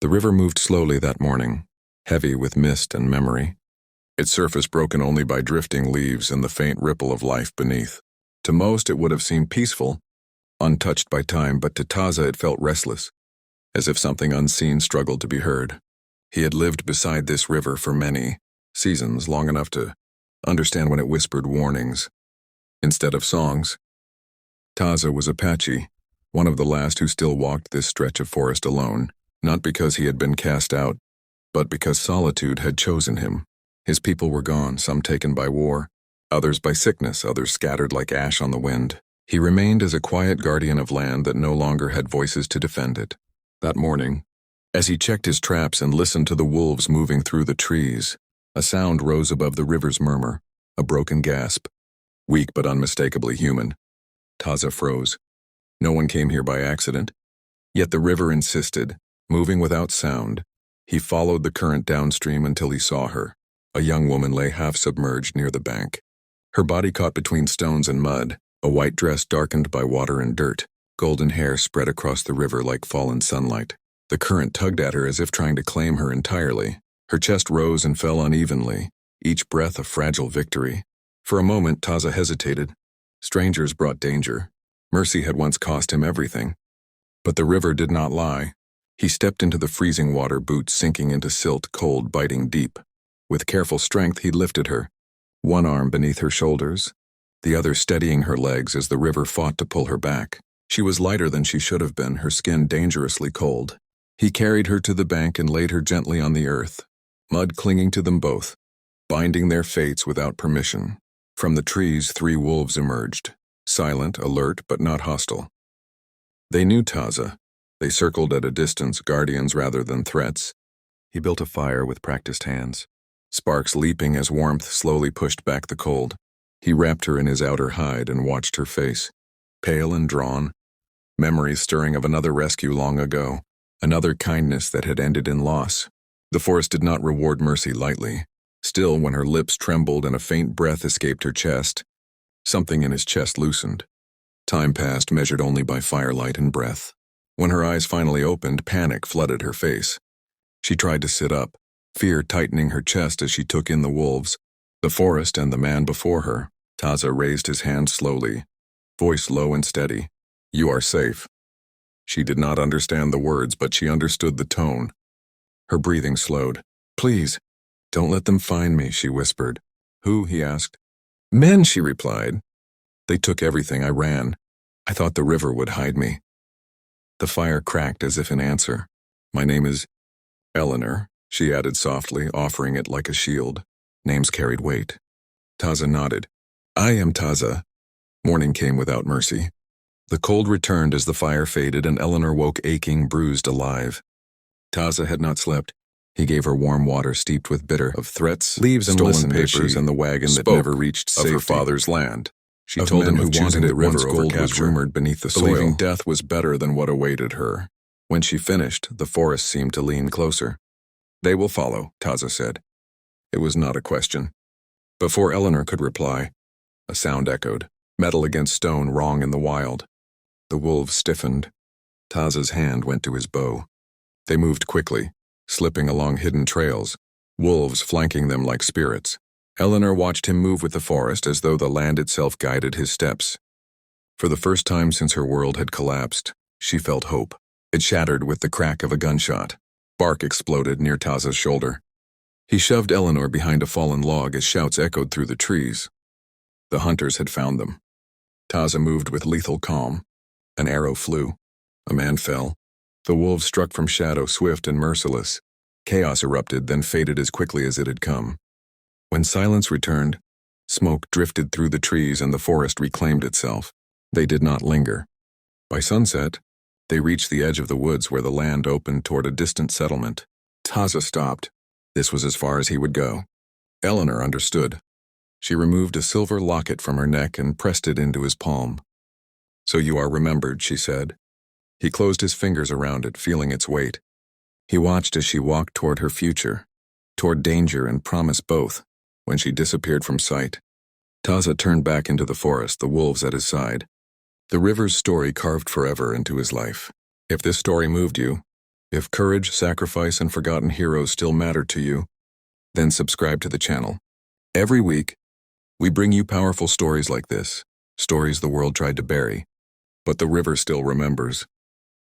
The river moved slowly that morning, heavy with mist and memory, its surface broken only by drifting leaves and the faint ripple of life beneath. To most it would have seemed peaceful, untouched by time, but to Taza it felt restless, as if something unseen struggled to be heard. He had lived beside this river for many seasons, long enough to understand when it whispered warnings instead of songs. Taza was Apache, one of the last who still walked this stretch of forest alone, not because he had been cast out, but because solitude had chosen him. His people were gone, some taken by war, others by sickness, others scattered like ash on the wind. He remained as a quiet guardian of land that no longer had voices to defend it. That morning, as he checked his traps and listened to the wolves moving through the trees, a sound rose above the river's murmur, a broken gasp, weak but unmistakably human. Taza froze. No one came here by accident. Yet the river insisted, moving without sound. He followed the current downstream until he saw her. A young woman lay half-submerged near the bank. Her body caught between stones and mud, a white dress darkened by water and dirt. Golden hair spread across the river like fallen sunlight. The current tugged at her as if trying to claim her entirely. Her chest rose and fell unevenly, each breath a fragile victory. For a moment, Taza hesitated. Strangers brought danger. Mercy had once cost him everything. But the river did not lie. He stepped into the freezing water, boots sinking into silt, cold, biting deep. With careful strength, he lifted her, one arm beneath her shoulders, the other steadying her legs as the river fought to pull her back. She was lighter than she should have been, her skin dangerously cold. He carried her to the bank and laid her gently on the earth, mud clinging to them both, binding their fates without permission. From the trees, 3 wolves emerged, silent, alert, but not hostile. They knew Taza. They circled at a distance, guardians rather than threats. He built a fire with practiced hands, sparks leaping as warmth slowly pushed back the cold. He wrapped her in his outer hide and watched her face, pale and drawn, memories stirring of another rescue long ago, another kindness that had ended in loss. The forest did not reward mercy lightly. Still, when her lips trembled and a faint breath escaped her chest, something in his chest loosened. Time passed, measured only by firelight and breath. When her eyes finally opened, panic flooded her face. She tried to sit up, fear tightening her chest as she took in the wolves, the forest and the man before her. Taza raised his hand slowly, voice low and steady. "You are safe." She did not understand the words, but she understood the tone. Her breathing slowed. "Please, don't let them find me," she whispered. "Who?" he asked. "Men," she replied. "They took everything. I ran. I thought the river would hide me." The fire cracked as if in answer. "My name is Eleanor," she added softly, offering it like a shield. Names carried weight. Taza nodded. "I am Taza." Morning came without mercy. The cold returned as the fire faded and Eleanor woke aching, bruised, alive. Taza had not slept. He gave her warm water steeped with bitter of threats, leaves and stolen papers, and the wagon that never reached safety. Of her father's land. She told him who wanted it once gold was rumored beneath the soil, believing death was better than what awaited her. When she finished, the forest seemed to lean closer. "They will follow," Taza said. It was not a question. Before Eleanor could reply, a sound echoed, metal against stone, wrong in the wild. The wolves stiffened. Taza's hand went to his bow. They moved quickly, slipping along hidden trails, wolves flanking them like spirits. Eleanor watched him move with the forest as though the land itself guided his steps. For the first time since her world had collapsed, she felt hope. It shattered with the crack of a gunshot. Bark exploded near Taza's shoulder. He shoved Eleanor behind a fallen log as shouts echoed through the trees. The hunters had found them. Taza moved with lethal calm. An arrow flew. A man fell. The wolves struck from shadow, swift and merciless. Chaos erupted, then faded as quickly as it had come. When silence returned, smoke drifted through the trees and the forest reclaimed itself. They did not linger. By sunset, they reached the edge of the woods where the land opened toward a distant settlement. Taza stopped. This was as far as he would go. Eleanor understood. She removed a silver locket from her neck and pressed it into his palm. "So you are remembered," she said. He closed his fingers around it, feeling its weight. He watched as she walked toward her future, toward danger and promise both. When she disappeared from sight, Taza turned back into the forest, the wolves at his side. The river's story carved forever into his life. If this story moved you, If courage, sacrifice, and forgotten heroes still matter to you, then subscribe to the channel. Every week, we bring you powerful stories like this, stories the world tried to bury, but the river still remembers.